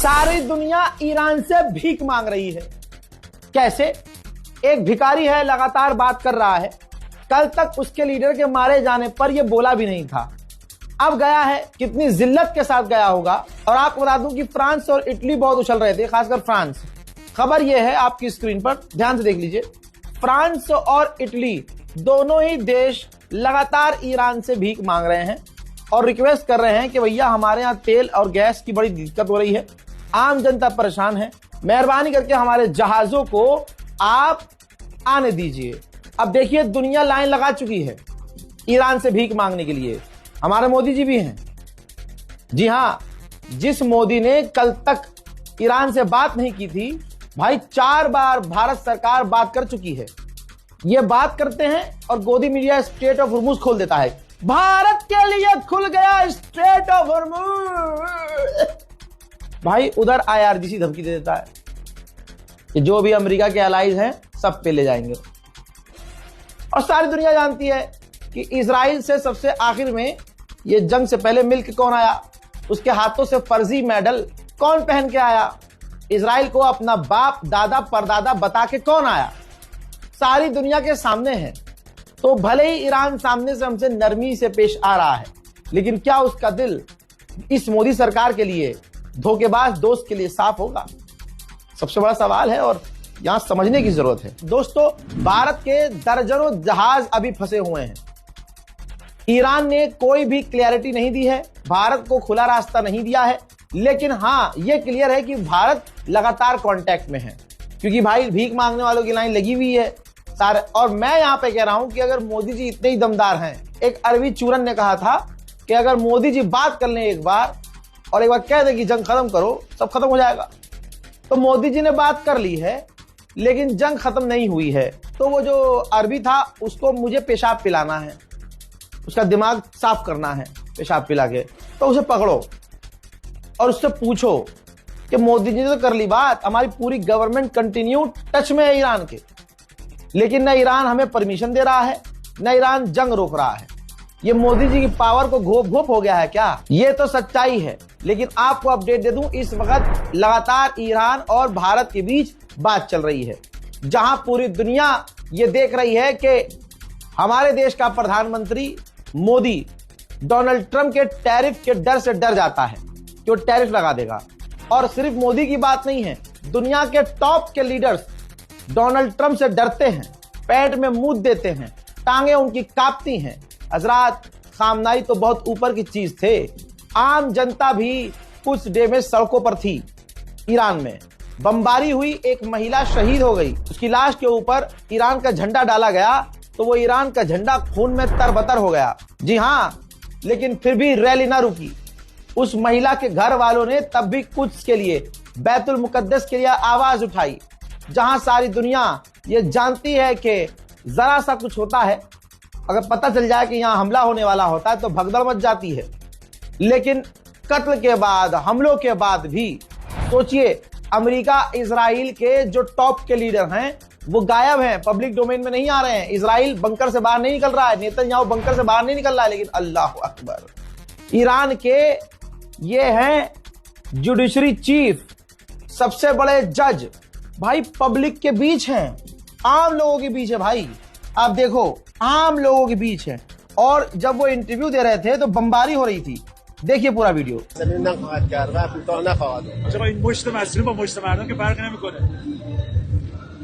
सारी दुनिया ईरान से भीख मांग रही है। कैसे? एक भिखारी है, लगातार बात कर रहा है। कल तक उसके लीडर के मारे जाने पर यह बोला भी नहीं था, अब गया है। कितनी जिल्लत के साथ गया होगा। और आपको बता दूं कि फ्रांस और इटली बहुत उछल रहे थे, खासकर फ्रांस। खबर यह है आपकी स्क्रीन पर, ध्यान से देख लीजिए। फ्रांस और इटली दोनों ही देश लगातार ईरान से भीख मांग रहे हैं और रिक्वेस्ट कर रहे हैं कि भैया हमारे यहाँ तेल और गैस की बड़ी दिक्कत हो रही है, आम जनता परेशान है, मेहरबानी करके हमारे जहाजों को आप आने दीजिए। अब देखिए दुनिया लाइन लगा चुकी है ईरान से भीख मांगने के लिए। हमारे मोदी जी भी हैं। जी हां, जिस मोदी ने कल तक ईरान से बात नहीं की थी, भाई 4 बार भारत सरकार बात कर चुकी है। ये बात करते हैं और गोदी मीडिया स्ट्रेट ऑफ हॉर्मुज खोल देता है। भारत के लिए खुल गया स्ट्रेट ऑफ हॉर्मुज। भाई उधर IRGC धमकी दे देता है कि जो भी अमेरिका के अलाइज हैं सब पे ले जाएंगे। और सारी दुनिया जानती है कि इजराइल से सबसे आखिर में ये जंग से पहले मिलकर कौन आया, उसके हाथों से फर्जी मेडल कौन पहन के आया, इजराइल को अपना बाप दादा परदादा बता के कौन आया, सारी दुनिया के सामने है। तो भले ही ईरान सामने से हमसे नरमी से पेश आ रहा है, लेकिन क्या उसका दिल इस मोदी सरकार के लिए, धोखेबाज दोस्त के लिए साफ होगा? सबसे बड़ा सवाल है और यहां समझने की जरूरत है। दोस्तों, भारत के दर्जनों जहाज अभी फंसे हुए हैं। ईरान ने कोई भी क्लैरिटी नहीं दी है, भारत को खुला रास्ता नहीं दिया है, लेकिन हां यह क्लियर है कि भारत लगातार कांटेक्ट में है, क्योंकि भाई भीख मांगने वालों की लाइन लगी हुई है सारे। और मैं यहां पे कह रहा हूं कि अगर मोदी जी इतने ही दमदार हैं, एक अरबी चूरन ने कहा था कि अगर मोदी जी बात कर लें एक बार और एक बार कह दे कि जंग खत्म करो, सब खत्म हो जाएगा। तो मोदी जी ने बात कर ली है, लेकिन जंग खत्म नहीं हुई है। तो वो जो अरबी था उसको मुझे पेशाब पिलाना है, उसका दिमाग साफ करना है पेशाब पिला के। तो उसे पकड़ो और उससे पूछो कि मोदी जी ने तो कर ली बात, हमारी पूरी गवर्नमेंट कंटिन्यू टच में है ईरान के, लेकिन न ईरान हमें परमिशन दे रहा है, न ईरान जंग रोक रहा है। ये मोदी जी की पावर को घोप घोप हो गया है क्या? ये तो सच्चाई है। लेकिन आपको अपडेट दे दूं, इस वक्त लगातार ईरान और भारत के बीच बात चल रही है, जहां पूरी दुनिया ये देख रही है कि हमारे देश का प्रधानमंत्री मोदी डोनाल्ड ट्रंप के टैरिफ के डर से डर जाता है कि वो टैरिफ लगा देगा। और सिर्फ मोदी की बात नहीं है, दुनिया के टॉप के लीडर्स डोनाल्ड ट्रंप से डरते हैं, पैंट में मुंह देते हैं, टांगे उनकी कांपती हैं। हजरात, खामनाई तो बहुत ऊपर की चीज थे, आम जनता भी कुछ डे में सड़कों पर थी। ईरान में बमबारी हुई, एक महिला शहीद हो गई, उसकी लाश के ऊपर ईरान का झंडा डाला गया तो वो ईरान का झंडा खून में तरबतर हो गया। जी हां, लेकिन फिर भी रैली ना रुकी। उस महिला के घर वालों ने तब भी कुछ के लिए, बैतुल मुकद्दस के लिए आवाज उठाई, जहां सारी दुनिया ये जानती है कि जरा सा कुछ होता है, अगर पता चल जाए कि यहां हमला होने वाला होता है तो भगदड़ मच जाती है। लेकिन कत्ल के बाद, हमलों के बाद भी सोचिए, अमेरिका इजराइल के जो टॉप के लीडर हैं वो गायब हैं, पब्लिक डोमेन में नहीं आ रहे हैं। इजराइल बंकर से बाहर नहीं निकल रहा है, नेतन्याहू बंकर से बाहर नहीं निकल रहा है। लेकिन अल्लाह अकबर, ईरान के ये हैं जुडिशरी चीफ, सबसे बड़े जज, भाई पब्लिक के बीच हैं, आम लोगों के बीच है। भाई आप देखो, आम लोगों के बीच है। और जब वो इंटरव्यू दे रहे थे तो बमबारी हो रही थी। देखिए पूरा वीडियो।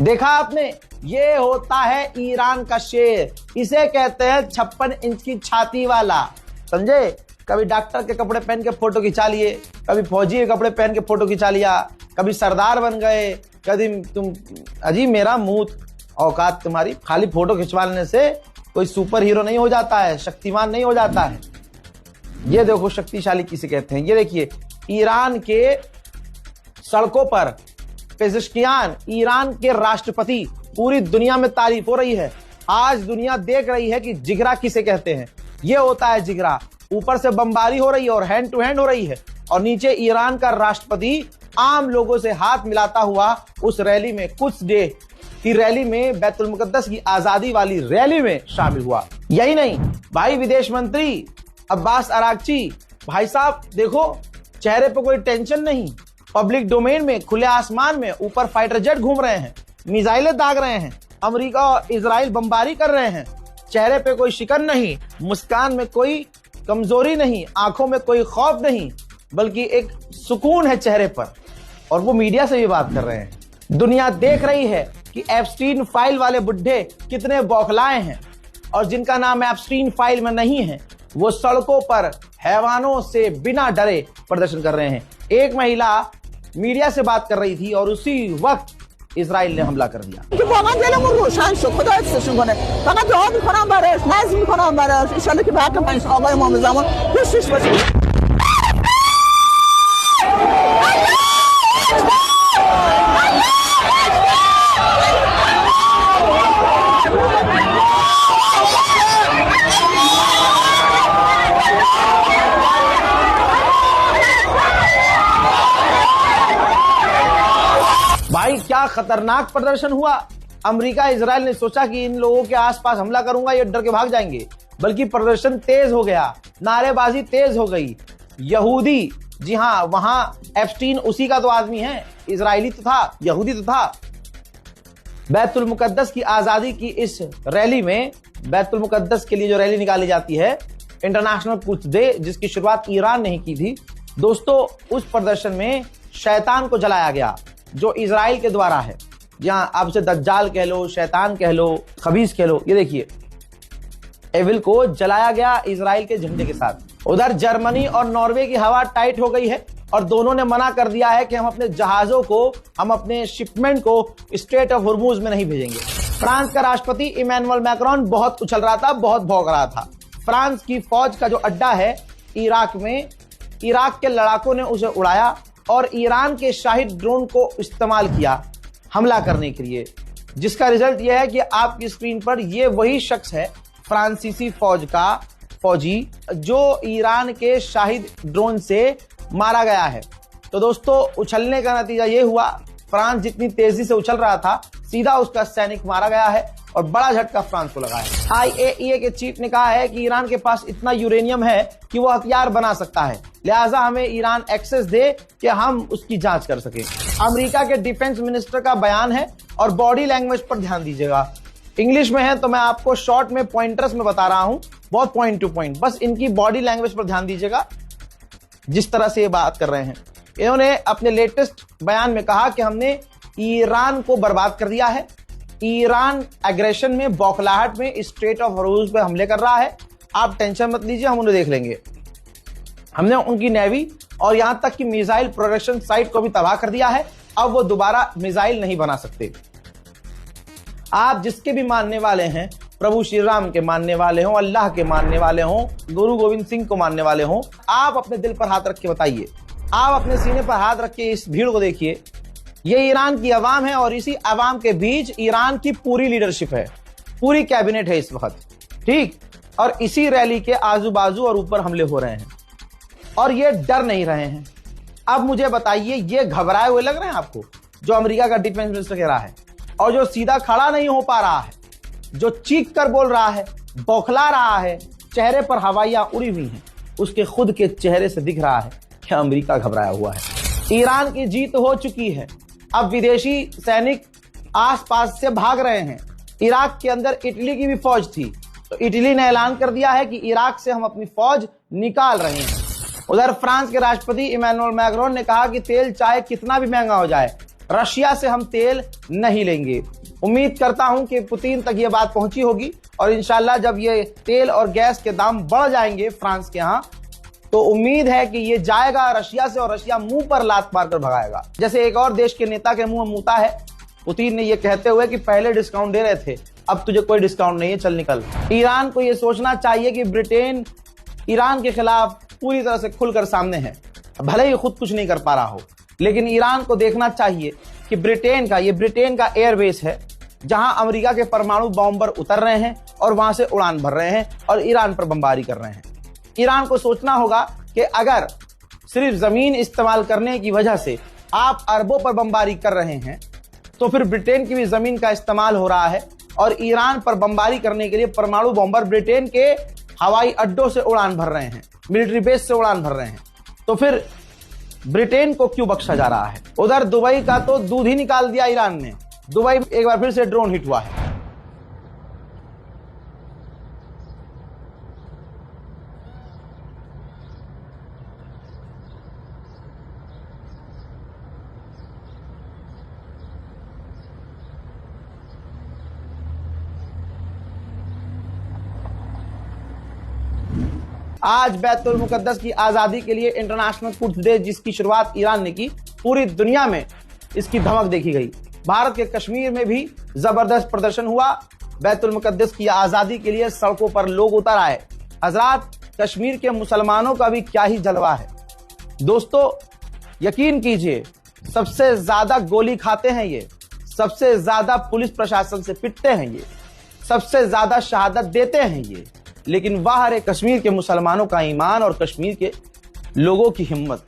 देखा आपने, ये होता है ईरान का शेर, इसे कहते हैं 56 इंच की छाती वाला। समझे? कभी डॉक्टर के कपड़े पहन के फोटो खिंचा लिए, कभी फौजी के कपड़े पहन के फोटो खिंचा लिया, कभी सरदार बन गए, कभी तुम अजी मेरा मुंह औकात तुम्हारी, खाली फोटो खिंचवा लेने से कोई सुपर हीरो नहीं हो जाता है, शक्तिमान नहीं हो जाता है। ये देखो शक्तिशाली किसे कहते हैं। ये देखिए ईरान के सड़कों पर पेज़ेश्कियान, ईरान के राष्ट्रपति, पूरी दुनिया में तारीफ हो रही है। आज दुनिया देख रही है कि जिगरा किसे कहते हैं। ये होता है जिगरा। ऊपर से बमबारी हो रही है और हैंड टू हैंड हो रही है, और नीचे ईरान का राष्ट्रपति आम लोगों से हाथ मिलाता हुआ उस रैली में, कुछ डे की रैली में, बैतुल मुकद्दस की आजादी वाली रैली में शामिल हुआ। यही नहीं भाई, विदेश मंत्री अब्बास अरागची, भाई साहब देखो चेहरे पर कोई टेंशन नहीं, पब्लिक डोमेन में, खुले आसमान में, ऊपर फाइटर जेट घूम रहे हैं, मिसाइलें दाग रहे हैं, अमेरिका और इजराइल बमबारी कर रहे हैं, चेहरे पे कोई शिकन नहीं, मुस्कान में कोई कमजोरी नहीं, आंखों में कोई खौफ नहीं, बल्कि एक सुकून है चेहरे पर, और वो मीडिया से भी बात कर रहे हैं। दुनिया देख रही है कि एप्स्टीन फाइल वाले बुड्ढे कितने बौखलाए हैं, और जिनका नाम एप्स्टीन फाइल में नहीं है वो सड़कों पर हैवानों से बिना डरे प्रदर्शन कर रहे हैं। एक महिला मीडिया से बात कर रही थी और उसी वक्त इजराइल ने हमला कर दिया। भाई क्या खतरनाक प्रदर्शन हुआ। अमेरिका इजराइल ने सोचा कि इन लोगों के आसपास हमला करूंगा ये डर के भाग जाएंगे, बल्कि प्रदर्शन तेज हो गया, नारेबाजी तेज हो गई। यहूदी, जी हां, वहां एप्स्टीन उसी का तो आदमी है, इजरायली तो था, यहूदी तो था। बैतुल मुकद्दस की आजादी की इस रैली में, बैतुल मुकद्दस के लिए जो रैली निकाली जाती है इंटरनेशनल कुछ डे, जिसकी शुरुआत ईरान ने ही की थी दोस्तों, उस प्रदर्शन में शैतान को जलाया गया जो इजराइल के द्वारा है। जहां आप उसे दज्जाल कह लो, शैतान कह लो, खबीस कह लो। ये देखिए एविल को जलाया गया इजराइल के झंडे के साथ। उधर जर्मनी और नॉर्वे की हवा टाइट हो गई है और दोनों ने मना कर दिया है कि हम अपने जहाजों को, हम अपने शिपमेंट को स्ट्रेट ऑफ हॉर्मुज में नहीं भेजेंगे। फ्रांस का राष्ट्रपति इमैनुअल मैक्रोन बहुत उछल रहा था, बहुत भौंक रहा था। फ्रांस की फौज का जो अड्डा है इराक में, इराक के लड़ाकों ने उसे उड़ाया और ईरान के शाहिद ड्रोन को इस्तेमाल किया हमला करने के लिए, जिसका रिजल्ट यह है कि आपकी स्क्रीन पर यह वही शख्स है, फ्रांसीसी फौज का फौजी, जो ईरान के शाहिद ड्रोन से मारा गया है। तो दोस्तों उछलने का नतीजा यह हुआ, फ्रांस जितनी तेजी से उछल रहा था सीधा उसका सैनिक मारा गया है और बड़ा झटका फ्रांस को लगा है। IAEA के चीफ ने कहा है कि ईरान के पास इतना यूरेनियम है कि वो हथियार बना सकता है, लिहाजा हमें ईरान एक्सेस दे कि हम उसकी जांच कर सकें। अमेरिका के डिफेंस मिनिस्टर का बयान है और बॉडी लैंग्वेज पर ध्यान दीजिएगा। इंग्लिश में है तो मैं आपको शॉर्ट में पॉइंटर्स में बता रहा हूं, बहुत पॉइंट टू पॉइंट, बस इनकी बॉडी लैंग्वेज पर ध्यान दीजिएगा जिस तरह से ये बात कर रहे हैं। इन्होंने अपने लेटेस्ट बयान में कहा कि हमने ईरान को बर्बाद कर दिया है, ईरान एग्रेशन में, बौखलाहट में स्ट्रेट ऑफ हॉर्मुज पे हमले कर रहा है, आप टेंशन मत लीजिए, हम उन्हें देख लेंगे। हमने उनकी नेवी और यहां तक कि मिसाइल प्रोडक्शन साइट को भी तबाह कर दिया है, अब वो दोबारा मिसाइल नहीं बना सकते। आप जिसके भी मानने वाले हैं, प्रभु श्री राम के मानने वाले हों, अल्लाह के मानने वाले हों, गुरु गोविंद सिंह को मानने वाले हों, आप अपने दिल पर हाथ रख के बताइए, आप अपने सीने पर हाथ रख के इस भीड़ को देखिए। ये ईरान की अवाम है और इसी अवाम के बीच ईरान की पूरी लीडरशिप है, पूरी कैबिनेट है इस वक्त, ठीक। और इसी रैली के आजू बाजू और ऊपर हमले हो रहे हैं और ये डर नहीं रहे हैं। अब मुझे बताइए, ये घबराए हुए लग रहे हैं आपको, जो अमेरिका का डिफेंस मिनिस्टर कह रहा है, और जो सीधा खड़ा नहीं हो पा रहा है, जो चीख कर बोल रहा है, बौखला रहा है, चेहरे पर हवाइयां उड़ी हुई हैं, उसके खुद के चेहरे से दिख रहा है कि अमेरिका घबराया हुआ है। ईरान की जीत हो चुकी है, अब विदेशी सैनिक आसपास से भाग रहे हैं। इराक के अंदर इटली की भी फौज थी, तो इटली ने ऐलान कर दिया है कि इराक से हम अपनी फौज निकाल रहे हैं। उधर फ्रांस के राष्ट्रपति इमैनुअल मैक्रोन ने कहा कि तेल चाहे कितना भी महंगा हो जाए, रशिया से हम तेल नहीं लेंगे। उम्मीद करता हूं कि पुतिन तक ये बात पहुंची होगी और इंशाल्लाह जब ये तेल और गैस के दाम बढ़ जाएंगे फ्रांस के यहाँ, तो उम्मीद है कि ये जाएगा रशिया से और रशिया मुंह पर लात मारकर भगाएगा। जैसे एक और देश के नेता के मुंह में मूता है, पुतिन ने ये कहते हुए कि पहले डिस्काउंट दे रहे थे, अब तुझे कोई डिस्काउंट नहीं है, चल निकल। ईरान को यह सोचना चाहिए कि ब्रिटेन ईरान के खिलाफ पूरी तरह से खुलकर सामने है, भले ही खुद कुछ नहीं कर पा रहा हो, लेकिन ईरान को देखना चाहिए कि ब्रिटेन का एयरबेस है जहां अमेरिका के परमाणु बॉम्बर उतर रहे हैं और वहां से उड़ान भर रहे हैं और ईरान पर बमबारी कर रहे हैं। ईरान को सोचना होगा कि अगर सिर्फ जमीन इस्तेमाल करने की वजह से आप अरबों पर बमबारी कर रहे हैं, तो फिर ब्रिटेन की भी जमीन का इस्तेमाल हो रहा है और ईरान पर बमबारी करने के लिए परमाणु बॉम्बर ब्रिटेन के हवाई अड्डों से उड़ान भर रहे हैं, मिलिट्री बेस से उड़ान भर रहे हैं। तो फिर ब्रिटेन को क्यों बख्शा जा रहा है? उधर दुबई का तो दूध ही निकाल दिया ईरान ने। दुबई एक बार फिर से ड्रोन हिट हुआ है। आज बैतुल मुकद्दस की आजादी के लिए इंटरनेशनल कुड्स डे जिसकी शुरुआत ईरान ने की, पूरी दुनिया में इसकी धमक देखी गई। भारत के कश्मीर में भी जबरदस्त प्रदर्शन हुआ। बैतुल मुकद्दस की आजादी के लिए सड़कों पर लोग उतर आए। हजरात, कश्मीर के मुसलमानों का भी क्या ही जलवा है। दोस्तों, यकीन कीजिए, सबसे ज्यादा गोली खाते हैं ये, सबसे ज्यादा पुलिस प्रशासन से पिटते हैं ये, सबसे ज्यादा शहादत देते हैं ये, लेकिन वाह रे कश्मीर के मुसलमानों का ईमान और कश्मीर के लोगों की हिम्मत।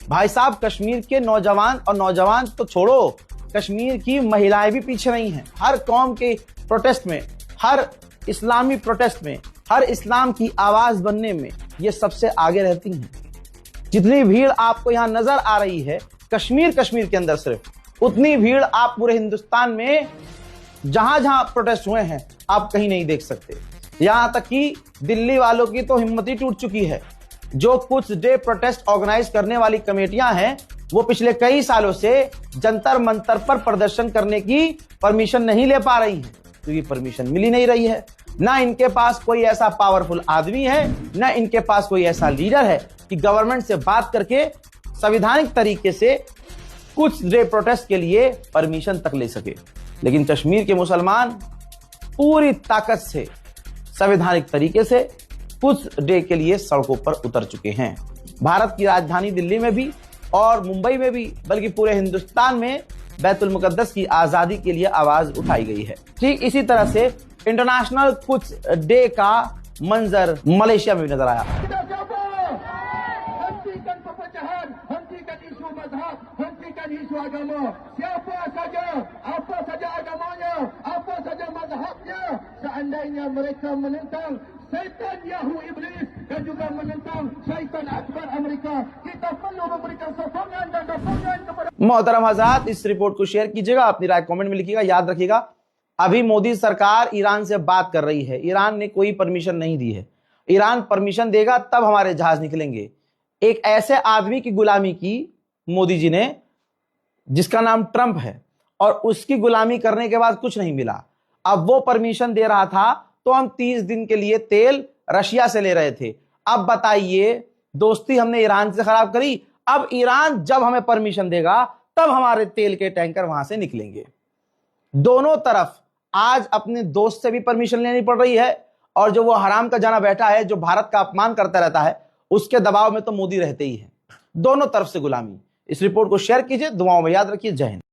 भाई साहब, कश्मीर के नौजवान तो छोड़ो, कश्मीर की महिलाएं भी पीछे नहीं हैं। हर कौम के प्रोटेस्ट में, हर इस्लामी प्रोटेस्ट में, हर इस्लाम की आवाज बनने में ये सबसे आगे रहती हैं। जितनी भीड़ आपको यहां नजर आ रही है कश्मीर के अंदर, सिर्फ उतनी भीड़ आप पूरे हिंदुस्तान में जहां जहां प्रोटेस्ट हुए हैं आप कहीं नहीं देख सकते। यहां तक कि दिल्ली वालों की तो हिम्मत ही टूट चुकी है। जो कुछ डे प्रोटेस्ट ऑर्गेनाइज करने वाली कमेटियां हैं, वो पिछले कई सालों से जंतर मंतर पर प्रदर्शन करने की परमिशन नहीं ले पा रही हैं, क्योंकि परमिशन मिल ही नहीं रही है। ना इनके पास कोई ऐसा पावरफुल आदमी है, ना इनके पास कोई ऐसा लीडर है कि गवर्नमेंट से बात करके संवैधानिक तरीके से कुछ डे प्रोटेस्ट के लिए परमिशन तक ले सके। लेकिन कश्मीर के मुसलमान पूरी ताकत से संवैधानिक तरीके से कुछ डे के लिए सड़कों पर उतर चुके हैं। भारत की राजधानी दिल्ली में भी और मुंबई में भी, बल्कि पूरे हिंदुस्तान में बैतुल मुकद्दस की आजादी के लिए आवाज उठाई गई है। ठीक इसी तरह से इंटरनेशनल कुछ डे का मंजर मलेशिया में भी नजर आया। Seandainya mereka menentang syaitan Yahu Iblis dan juga menentang syaitan Akbar Amerika, kita perlu memberikan sokongan dan dukungan kepada। मोहतरम हज़रात, इस रिपोर्ट को शेयर कीजिएगा, अपनी राय कमेंट में लिखिएगा। याद रखिएगा, अभी मोदी सरकार ईरान से बात कर रही है, ईरान ने कोई परमिशन नहीं दी है। ईरान परमिशन देगा तब हमारे जहाज निकलेंगे। एक ऐसे आदमी की गुलामी की मोदी जी ने जिसका नाम ट्रंप है, और उसकी गुलामी करने के बाद कुछ नहीं मिला। अब वो परमिशन दे रहा था तो हम 30 दिन के लिए तेल रशिया से ले रहे थे। अब बताइए, दोस्ती हमने ईरान से खराब करी, अब ईरान जब हमें परमिशन देगा तब हमारे तेल के टैंकर वहां से निकलेंगे। दोनों तरफ आज अपने दोस्त से भी परमिशन लेनी पड़ रही है, और जो वो हराम का जाना बैठा है, जो भारत का अपमान करता रहता है, उसके दबाव में तो मोदी रहते ही है। दोनों तरफ से गुलामी। इस रिपोर्ट को शेयर कीजिए, दुआओं में याद रखिए। जय हिंद।